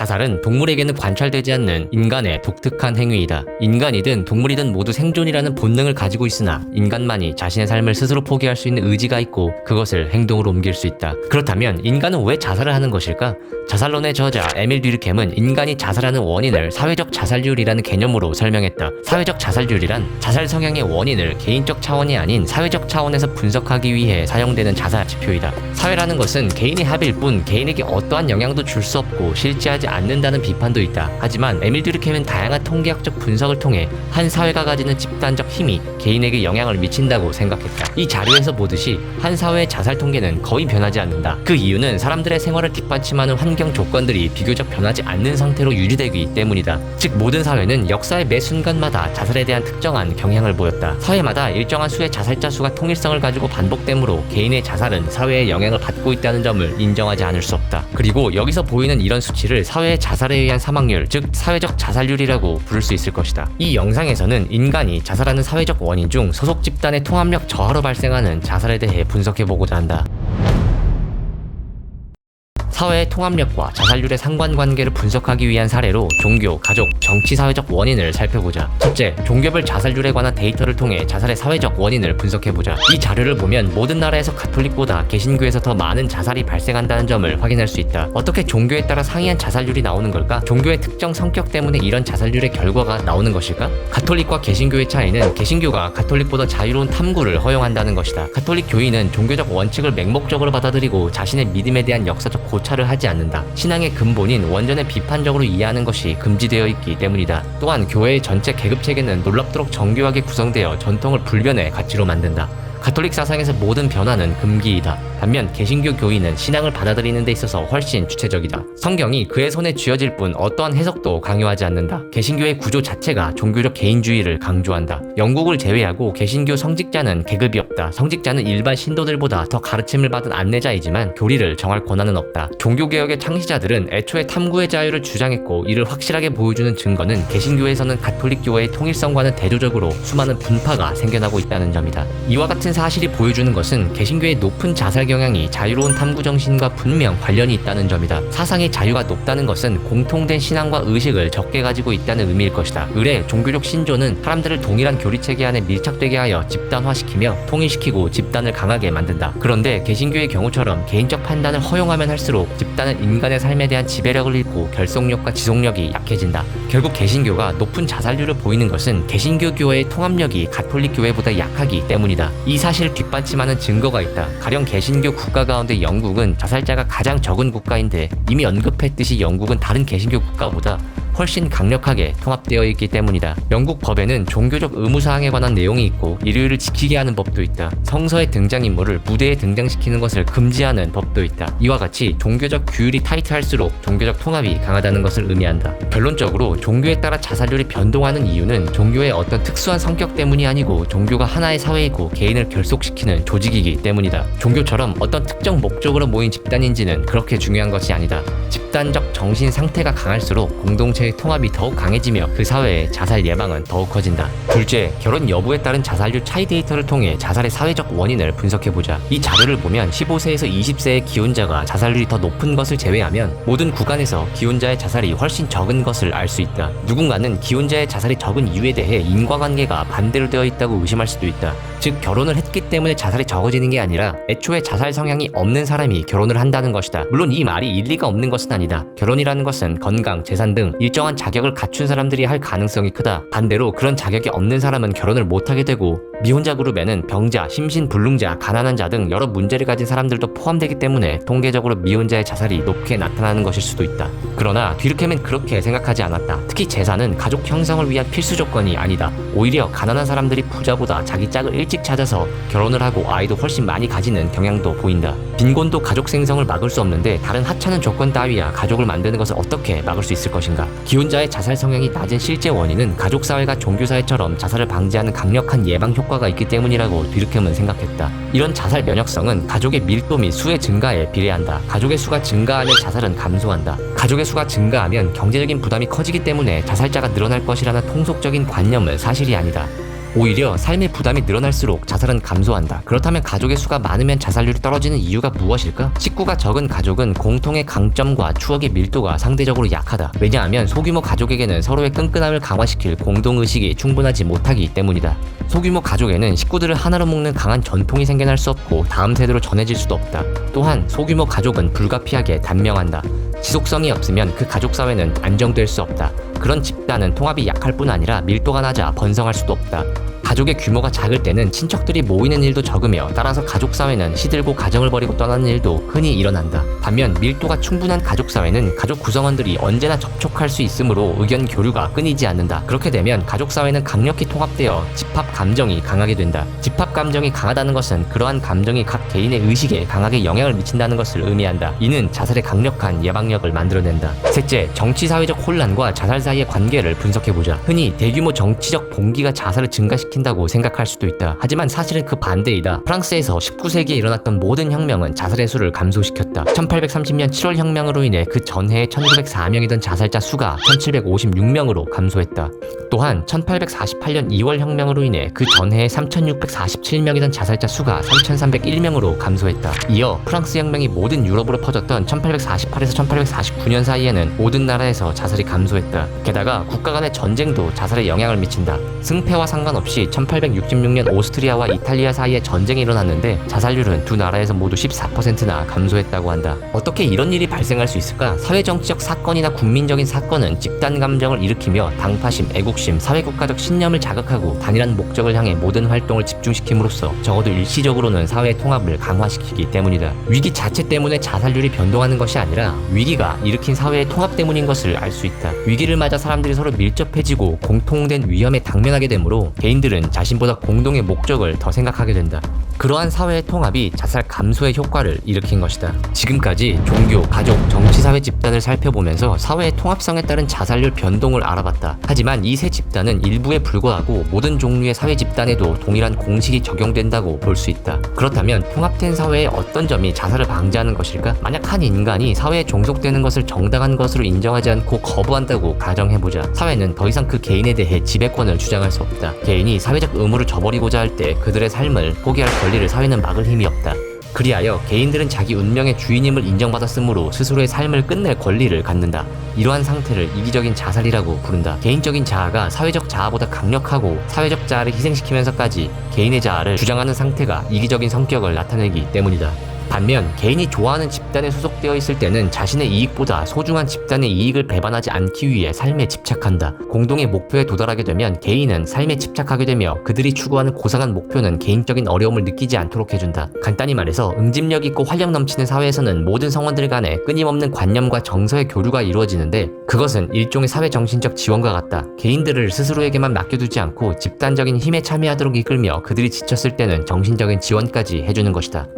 자살은 동물에게는 관찰되지 않는 인간의 독특한 행위이다. 인간이든 동물이든 모두 생존이라는 본능을 가지고 있으나 인간만이 자신의 삶을 스스로 포기할 수 있는 의지가 있고 그것을 행동으로 옮길 수 있다. 그렇다면 인간은 왜 자살을 하는 것일까? 자살론의 저자 에밀 듀르켐은 인간이 자살하는 원인을 사회적 자살률이라는 개념으로 설명했다. 사회적 자살률이란 자살 성향의 원인을 개인적 차원이 아닌 사회적 차원에서 분석하기 위해 사용되는 자살 지표이다. 사회라는 것은 개인의 합일 뿐 개인에게 어떠한 영향도 줄 수 없고 실제하지 않는다는 비판도 있다. 하지만 에밀 듀르켐은 다양한 통계학적 분석을 통해 한 사회가 가지는 집단적 힘이 개인에게 영향을 미친다고 생각했다. 이 자료에서 보듯이 한 사회의 자살 통계는 거의 변하지 않는다. 그 이유는 사람들의 생활을 뒷받침하는 환경 조건들이 비교적 변하지 않는 상태로 유지되기 때문이다. 즉 모든 사회는 역사의 매 순간마다 자살에 대한 특정한 경향을 보였다. 사회마다 일정한 수의 자살자 수가 통일성을 가지고 반복되므로 개인의 자살은 사회의 영향을 받고 있다는 점을 인정하지 않을 수 없다. 그리고 여기서 보이는 이런 수치를 사회의 자살에 의한 사망률, 즉 사회적 자살률이라고 부를 수 있을 것이다. 이 영상에서는 인간이 자살하는 사회적 원인 중 소속 집단의 통합력 저하로 발생하는 자살에 대해 분석해보고자 한다. 사회의 통합력과 자살률의 상관관계를 분석하기 위한 사례로 종교, 가족, 정치, 사회적 원인을 살펴보자. 첫째, 종교별 자살률에 관한 데이터를 통해 자살의 사회적 원인을 분석해보자. 이 자료를 보면 모든 나라에서 가톨릭보다 개신교에서 더 많은 자살이 발생한다는 점을 확인할 수 있다. 어떻게 종교에 따라 상이한 자살률이 나오는 걸까? 종교의 특정 성격 때문에 이런 자살률의 결과가 나오는 것일까? 가톨릭과 개신교의 차이는 개신교가 가톨릭보다 자유로운 탐구를 허용한다는 것이다. 가톨릭 교인은 종교적 원칙을 맹목적으로 받아들이고 자신의 믿음에 대한 역사적 고찰을 하지 않는다. 신앙의 근본인 원전을 비판적으로 이해하는 것이 금지되어 있기 때문이다. 또한 교회의 전체 계급 체계는 놀랍도록 정교하게 구성되어 전통을 불변의 가치로 만든다. 가톨릭 사상에서 모든 변화는 금기이다. 반면 개신교 교인은 신앙을 받아들이는 데 있어서 훨씬 주체적이다. 성경이 그의 손에 쥐어질 뿐 어떠한 해석도 강요하지 않는다. 개신교의 구조 자체가 종교적 개인주의를 강조한다. 영국을 제외하고 개신교 성직자는 계급이 없다. 성직자는 일반 신도들보다 더 가르침을 받은 안내자이지만 교리를 정할 권한은 없다. 종교개혁의 창시자들은 애초에 탐구의 자유를 주장했고 이를 확실하게 보여주는 증거는 개신교에서는 가톨릭 교회의 통일성과는 대조적으로 수많은 분파가 생겨나고 있다는 점이다. 이와 같은 사실이 보여주는 것은 개신교의 높은 자살 경향이 자유로운 탐구 정신과 분명 관련이 있다는 점이다. 사상의 자유가 높다는 것은 공통된 신앙과 의식을 적게 가지고 있다는 의미일 것이다. 의례, 종교적 신조는 사람들을 동일한 교리체계 안에 밀착되게 하여 집단화시키며 통일시키고 집단을 강하게 만든다. 그런데 개신교의 경우처럼 개인적 판단을 허용하면 할수록 집단은 인간의 삶에 대한 지배력을 잃고 결속력과 지속력이 약해진다. 결국 개신교가 높은 자살률을 보이는 것은 개신교 교회의 통합력이 가톨릭 교회보다 약하기 때문이다. 이 사실을 뒷받침하는 증거가 있다. 가령 개신교 국가 가운데 영국은 자살자가 가장 적은 국가인데 이미 언급했듯이 영국은 다른 개신교 국가보다 훨씬 강력하게 통합되어 있기 때문이다. 영국 법에는 종교적 의무사항에 관한 내용이 있고 인류를 지키게 하는 법도 있다. 성서의 등장인물을 무대에 등장시키는 것을 금지하는 법도 있다. 이와 같이 종교적 규율이 타이트할수록 종교적 통합이 강하다는 것을 의미한다. 결론적으로 종교에 따라 자살률이 변동하는 이유는 종교의 어떤 특수한 성격 때문이 아니고 종교가 하나의 사회이고 개인을 결속시키는 조직이기 때문이다. 종교처럼 어떤 특정 목적으로 모인 집단인지는 그렇게 중요한 것이 아니다. 집단적 정신 상태가 강할수록 공동체의 통합이 더욱 강해지며 그 사회의 자살 예방은 더욱 커진다. 둘째, 결혼 여부에 따른 자살률 차이 데이터를 통해 자살의 사회적 원인을 분석해보자. 이 자료를 보면 15세에서 20세의 기혼자가 자살률이 더 높은 것을 제외하면 모든 구간에서 기혼자의 자살이 훨씬 적은 것을 알 수 있다. 누군가는 기혼자의 자살이 적은 이유에 대해 인과관계가 반대로 되어 있다고 의심할 수도 있다. 즉 결혼을 했기 때문에 자살이 적어지는 게 아니라 애초에 자살 성향이 없는 사람이 결혼을 한다는 것이다. 물론 이 말이 일리가 없는 것은 아니다. 결혼이라는 것은 건강, 재산 등 일정한 자격을 갖춘 사람들이 할 가능성이 크다. 반대로 그런 자격이 없는 사람은 결혼을 못하게 되고 미혼자 그룹에는 병자, 심신불능자, 가난한 자 등 여러 문제를 가진 사람들도 포함되기 때문에 통계적으로 미혼자의 자살이 높게 나타나는 것일 수도 있다. 그러나 듀르켐은 그렇게 생각하지 않았다. 특히 재산은 가족 형성을 위한 필수 조건이 아니다. 오히려 가난한 사람들이 부자보다 자기 짝을 일찍 찾아서 결혼을 하고 아이도 훨씬 많이 가지는 경향도 보인다. 빈곤도 가족 생성을 막을 수 없는데 다른 하찮은 조건 따위야 가족을 만드는 것을 어떻게 막을 수 있을 것인가? 기혼자의 자살 성향이 낮은 실제 원인은 가족사회가 종교사회처럼 자살을 방지하는 강력한 예방 효과가 있기 때문이라고 듀르켐은 생각했다. 이런 자살 면역성은 가족의 밀도 및 수의 증가에 비례한다. 가족의 수가 증가하면 자살은 감소한다. 가족의 수가 증가하면 경제적인 부담이 커지기 때문에 자살자가 늘어날 것이라는 통속적인 관념은 사실이 아니다. 오히려 삶의 부담이 늘어날수록 자살은 감소한다. 그렇다면 가족의 수가 많으면 자살률이 떨어지는 이유가 무엇일까? 식구가 적은 가족은 공통의 강점과 추억의 밀도가 상대적으로 약하다. 왜냐하면 소규모 가족에게는 서로의 끈끈함을 강화시킬 공동의식이 충분하지 못하기 때문이다. 소규모 가족에는 식구들을 하나로 묶는 강한 전통이 생겨날 수 없고 다음 세대로 전해질 수도 없다. 또한 소규모 가족은 불가피하게 단명한다. 지속성이 없으면 그 가족 사회는 안정될 수 없다. 그런 집단은 통합이 약할 뿐 아니라 밀도가 낮아 번성할 수도 없다. 가족의 규모가 작을 때는 친척들이 모이는 일도 적으며 따라서 가족 사회는 시들고 가정을 버리고 떠나는 일도 흔히 일어난다. 반면 밀도가 충분한 가족 사회는 가족 구성원들이 언제나 접촉할 수 있으므로 의견 교류가 끊이지 않는다. 그렇게 되면 가족 사회는 강력히 통합되어 집합 감정이 강하게 된다. 집합 감정이 강하다는 것은 그러한 감정이 각 개인의 의식에 강하게 영향을 미친다는 것을 의미한다. 이는 자살의 강력한 예방력을 만들어낸다. 셋째, 정치 사회적 혼란과 자살 사이의 관계를 분석해보자. 흔히 대규모 정치적 봉기가 자살을 증가시킨다고 생각할 수도 있다. 하지만 사실은 그 반대이다. 프랑스에서 19세기에 일어났던 모든 혁명은 자살의 수를 감소시켰다. 1830년 7월 혁명으로 인해 그 전해에 1904명이던 자살자 수가 1756명으로 감소했다. 또한 1848년 2월 혁명으로 인해 그 전해에 3647명이던 자살자 수가 3301명으로 감소했다. 이어 프랑스 혁명이 모든 유럽으로 퍼졌던 1848에서 1849년 사이에는 모든 나라에서 자살이 감소했다. 게다가 국가 간의 전쟁도 자살에 영향을 미친다. 승패와 상관없이 1866년 오스트리아와 이탈리아 사이에 전쟁이 일어났는데 자살률은 두 나라에서 모두 14%나 감소했다고 한다. 어떻게 이런 일이 발생할 수 있을까? 사회정치적 사건이나 국민적인 사건은 집단 감정을 일으키며 당파심, 애국심, 사회국가적 신념을 자극하고 단일한 목적을 향해 모든 활동을 집중시킴으로써 적어도 일시적으로는 사회의 통합을 강화시키기 때문이다. 위기 자체 때문에 자살률이 변동하는 것이 아니라 위기가 일으킨 사회의 통합 때문인 것을 알 수 있다. 위기를 맞아 사람들이 서로 밀접해지고 공통된 위험에 당면하게 되므로 개인들은 자신보다 공동의 목적을 더 생각하게 된다. 그러한 사회의 통합이 자살 감소의 효과를 일으킨 것이다. 지금까지 종교, 가족, 정치, 사회 집단을 살펴보면서 사회의 통합성에 따른 자살률 변동을 알아봤다. 하지만 이 세 집단은 일부에 불과하고 모든 종류의 사회 집단에도 동일한 공식이 적용된다고 볼 수 있다. 그렇다면 통합된 사회의 어떤 점이 자살을 방지하는 것일까? 만약 한 인간이 사회에 종속되는 것을 정당한 것으로 인정하지 않고 거부한다고 가정해보자. 사회는 더 이상 그 개인에 대해 지배권을 주장할 수 없다. 개인이 사회적 의무를 저버리고자 할 때 그들의 삶을 포기할 권리를 사회는 막을 힘이 없다. 그리하여 개인들은 자기 운명의 주인임을 인정받았으므로 스스로의 삶을 끝낼 권리를 갖는다. 이러한 상태를 이기적인 자살이라고 부른다. 개인적인 자아가 사회적 자아보다 강력하고 사회적 자아를 희생시키면서까지 개인의 자아를 주장하는 상태가 이기적인 성격을 나타내기 때문이다. 반면 개인이 좋아하는 집단에 소속되어 있을 때는 자신의 이익보다 소중한 집단의 이익을 배반하지 않기 위해 삶에 집착한다. 공동의 목표에 도달하게 되면 개인은 삶에 집착하게 되며 그들이 추구하는 고상한 목표는 개인적인 어려움을 느끼지 않도록 해준다. 간단히 말해서 응집력 있고 활력 넘치는 사회에서는 모든 성원들 간에 끊임없는 관념과 정서의 교류가 이루어지는데 그것은 일종의 사회 정신적 지원과 같다. 개인들을 스스로에게만 맡겨두지 않고 집단적인 힘에 참여하도록 이끌며 그들이 지쳤을 때는 정신적인 지원까지 해주는 것이다.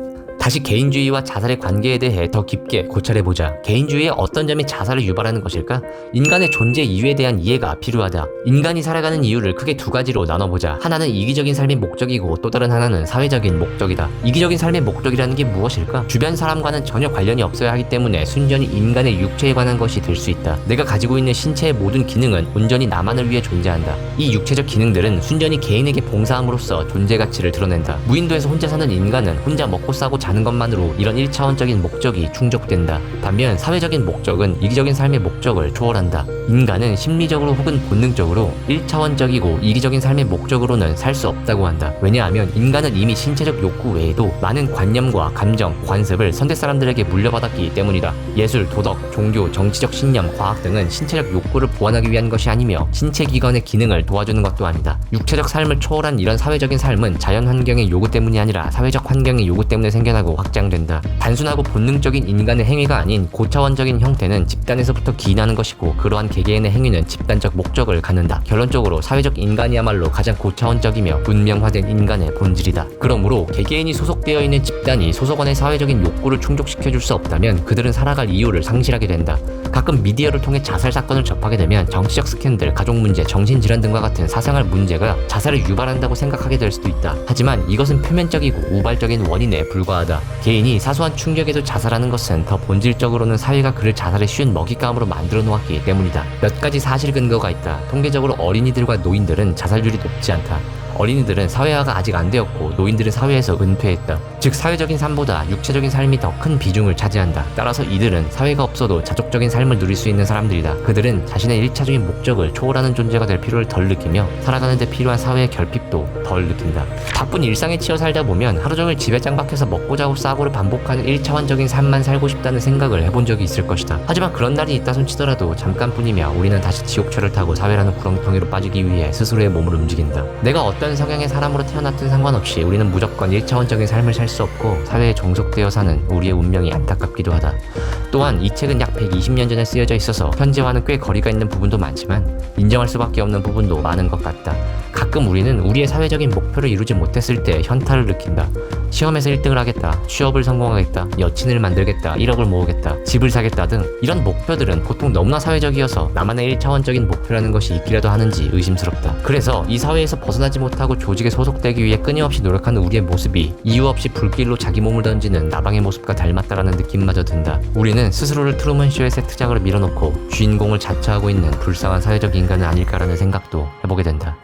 다시 개인주의와 자살의 관계에 대해 더 깊게 고찰해보자. 개인주의의 어떤 점이 자살을 유발하는 것일까? 인간의 존재 이유에 대한 이해가 필요하다. 인간이 살아가는 이유를 크게 두 가지로 나눠보자. 하나는 이기적인 삶의 목적이고 또 다른 하나는 사회적인 목적이다. 이기적인 삶의 목적이라는 게 무엇일까? 주변 사람과는 전혀 관련이 없어야 하기 때문에 순전히 인간의 육체에 관한 것이 될 수 있다. 내가 가지고 있는 신체의 모든 기능은 온전히 나만을 위해 존재한다. 이 육체적 기능들은 순전히 개인에게 봉사함으로써 존재 가치를 드러낸다. 무인도에서 혼자 사는 인간은 혼자 먹고 싸고 자는 것만으로 이런 1차원적인 목적이 충족된다. 반면 사회적인 목적은 이기적인 삶의 목적을 초월한다. 인간은 심리적으로 혹은 본능적으로 1차원적이고 이기적인 삶의 목적으로는 살 수 없다고 한다. 왜냐하면 인간은 이미 신체적 욕구 외에도 많은 관념과 감정, 관습을 선대 사람들에게 물려받았기 때문이다. 예술, 도덕, 종교, 정치적 신념, 과학 등은 신체적 욕구를 보완하기 위한 것이 아니며 신체 기관의 기능을 도와주는 것도 아니다. 육체적 삶을 초월한 이런 사회적인 삶은 자연 환경의 요구 때문이 아니라 사회적 환경의 요구 때문에 생겨나고 확장된다. 단순하고 본능적인 인간의 행위가 아닌 고차원적인 형태는 집단에서부터 기인하는 것이고 그러한 개개인의 행위는 집단적 목적을 갖는다. 결론적으로 사회적 인간이야말로 가장 고차원적이며 문명화된 인간의 본질이다. 그러므로 개개인이 소속되어 있는 집단이 소속원의 사회적인 욕구를 충족시켜줄 수 없다면 그들은 살아갈 이유를 상실하게 된다. 가끔 미디어를 통해 자살 사건을 접하게 되면 정치적 스캔들, 가족 문제, 정신질환 등과 같은 사생활 문제가 자살을 유발한다고 생각하게 될 수도 있다. 하지만 이것은 표면적이고 우발적인 원인에 불과하다. 개인이 사소한 충격에도 자살하는 것은 더 본질적으로는 사회가 그를 자살에 쉬운 먹잇감으로 만들어 놓았기 때문이다. 몇 가지 사실 근거가 있다. 통계적으로 어린이들과 노인들은 자살률이 높지 않다. 어린이들은 사회화가 아직 안 되었고 노인들은 사회에서 은퇴했다. 즉 사회적인 삶보다 육체적인 삶이 더 큰 비중을 차지한다. 따라서 이들은 사회가 없어도 자족적인 삶을 누릴 수 있는 사람들이다. 그들은 자신의 1차적인 목적을 초월하는 존재가 될 필요를 덜 느끼며 살아가는 데 필요한 사회의 결핍도 덜 느낀다. 바쁜 일상에 치여 살다 보면 하루 종일 집에 짱박혀서 먹고 자고 싸고를 반복하는 1차원적인 삶만 살고 싶다는 생각을 해본 적이 있을 것이다. 하지만 그런 날이 있다 손 치더라도 잠깐뿐이며 우리는 다시 지옥철을 타고 사회라는 구렁텅이로 빠지기 위해 스스로의 몸을 움직인다. 내가 어떤 성향의 사람으로 태어났든 상관없이 우리는 무조건 1차원적인 삶을 살 수 없고 사회에 종속되어 사는 우리의 운명이 안타깝기도 하다. 또한 이 책은 약 120년 전에 쓰여져 있어서 현재와는 꽤 거리가 있는 부분도 많지만 인정할 수밖에 없는 부분도 많은 것 같다. 가끔 우리는 우리의 사회적인 목표를 이루지 못했을 때 현타를 느낀다. 시험에서 1등을 하겠다, 취업을 성공하겠다, 여친을 만들겠다, 1억을 모으겠다, 집을 사겠다 등 이런 목표들은 보통 너무나 사회적이어서 나만의 1차원적인 목표라는 것이 있기라도 하는지 의심스럽다. 그래서 이 사회에서 벗어나지 못하고 조직에 소속되기 위해 끊임없이 노력하는 우리의 모습이 이유 없이 불길로 자기 몸을 던지는 나방의 모습과 닮았다라는 느낌마저 든다. 우리는 스스로를 트루먼쇼의 세트장으로 밀어놓고 주인공을 자처하고 있는 불쌍한 사회적 인간은 아닐까라는 생각도 해보게 된다.